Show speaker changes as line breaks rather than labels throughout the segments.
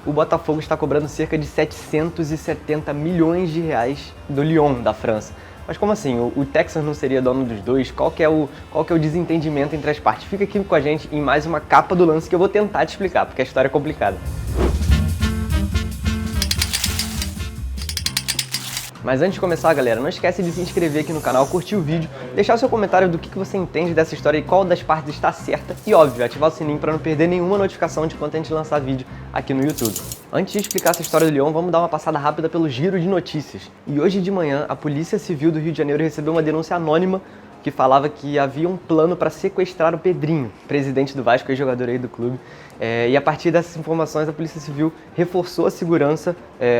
o Botafogo está cobrando cerca de 770 milhões de reais do Lyon, da França. Mas como assim? O Texas não seria dono dos dois? Qual que é o desentendimento entre as partes? Fica aqui com a gente em mais uma capa do lance que eu vou tentar te explicar, porque a história é complicada. Mas antes de começar, galera, não esquece de se inscrever aqui no canal, curtir o vídeo, deixar o seu comentário do que você entende dessa história e qual das partes está certa e, óbvio, ativar o sininho para não perder nenhuma notificação de quando a gente lançar vídeo aqui no YouTube. Antes de explicar essa história do Lyon, vamos dar uma passada rápida pelo giro de notícias. E hoje de manhã, a Polícia Civil do Rio de Janeiro recebeu uma denúncia anônima que falava que havia um plano para sequestrar o Pedrinho, presidente do Vasco e jogador aí do clube. E a partir dessas informações, a Polícia Civil reforçou a segurança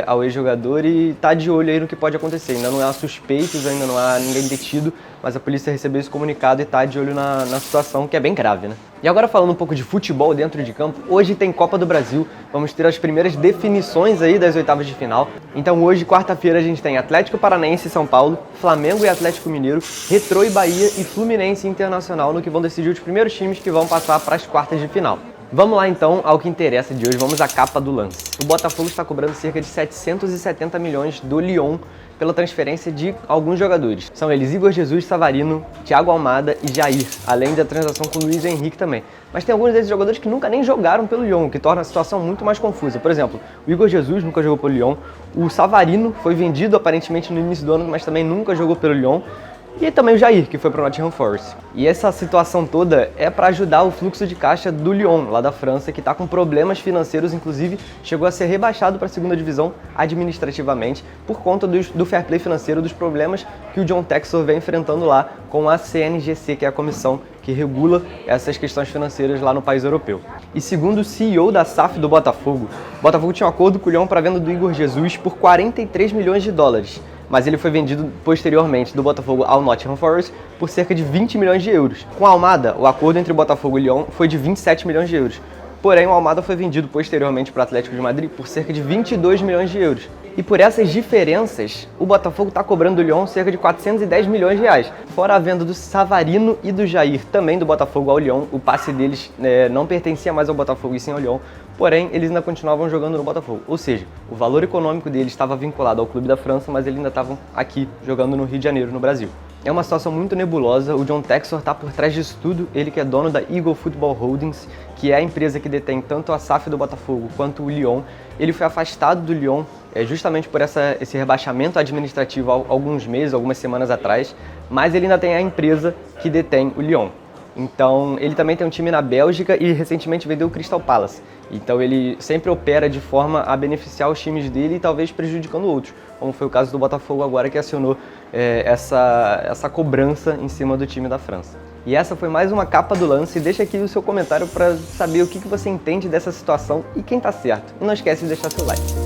ao ex-jogador e está de olho aí no que pode acontecer. Ainda não há suspeitos, ainda não há ninguém detido, mas a polícia recebeu esse comunicado e está de olho na situação, que é bem grave, né? E agora falando um pouco de futebol dentro de campo, hoje tem Copa do Brasil, vamos ter as primeiras definições aí das oitavas de final. Então hoje, quarta-feira, a gente tem Atlético Paranaense e São Paulo, Flamengo e Atlético Mineiro, Retrô e Bahia e Fluminense e Internacional, no que vão decidir os primeiros times que vão passar para as quartas de final. Vamos lá então ao que interessa de hoje, vamos à capa do lance. O Botafogo está cobrando cerca de 770 milhões do Lyon pela transferência de alguns jogadores. São eles Igor Jesus, Savarino, Thiago Almada e Jair, além da transação com o Luiz Henrique também. Mas tem alguns desses jogadores que nunca nem jogaram pelo Lyon, o que torna a situação muito mais confusa. Por exemplo, o Igor Jesus nunca jogou pelo Lyon, o Savarino foi vendido aparentemente no início do ano, mas também nunca jogou pelo Lyon. E também o Jair, que foi para o Nottingham Forest. E essa situação toda é para ajudar o fluxo de caixa do Lyon, lá da França, que está com problemas financeiros, inclusive chegou a ser rebaixado para a segunda divisão administrativamente por conta do fair play financeiro, dos problemas que o John Textor vem enfrentando lá com a CNGC, que é a comissão que regula essas questões financeiras lá no país europeu. E segundo o CEO da SAF do Botafogo, o Botafogo tinha um acordo com o Lyon para a venda do Igor Jesus por 43 milhões de dólares. Mas ele foi vendido posteriormente do Botafogo ao Nottingham Forest por cerca de 20 milhões de euros. Com a Almada, o acordo entre o Botafogo e o Lyon foi de 27 milhões de euros. Porém, o Almada foi vendido posteriormente para o Atlético de Madrid por cerca de 22 milhões de euros. E por essas diferenças, o Botafogo está cobrando do Lyon cerca de 410 milhões de reais. Fora a venda do Savarino e do Jair, também do Botafogo ao Lyon, o passe deles não pertencia mais ao Botafogo e sim ao Lyon. Porém, eles ainda continuavam jogando no Botafogo. Ou seja, o valor econômico deles estava vinculado ao clube da França, mas eles ainda estavam aqui, jogando no Rio de Janeiro, no Brasil. É uma situação muito nebulosa, o John Textor está por trás disso tudo, ele que é dono da Eagle Football Holdings, que é a empresa que detém tanto a SAF do Botafogo quanto o Lyon. Ele foi afastado do Lyon justamente por esse rebaixamento administrativo há alguns meses, algumas semanas atrás, mas ele ainda tem a empresa que detém o Lyon. Então, ele também tem um time na Bélgica e recentemente vendeu o Crystal Palace. Então, ele sempre opera de forma a beneficiar os times dele e talvez prejudicando outros, como foi o caso do Botafogo agora, que acionou essa cobrança em cima do time da França. E essa foi mais uma capa do lance. Deixa aqui o seu comentário para saber o que você entende dessa situação e quem tá certo. E não esquece de deixar seu like.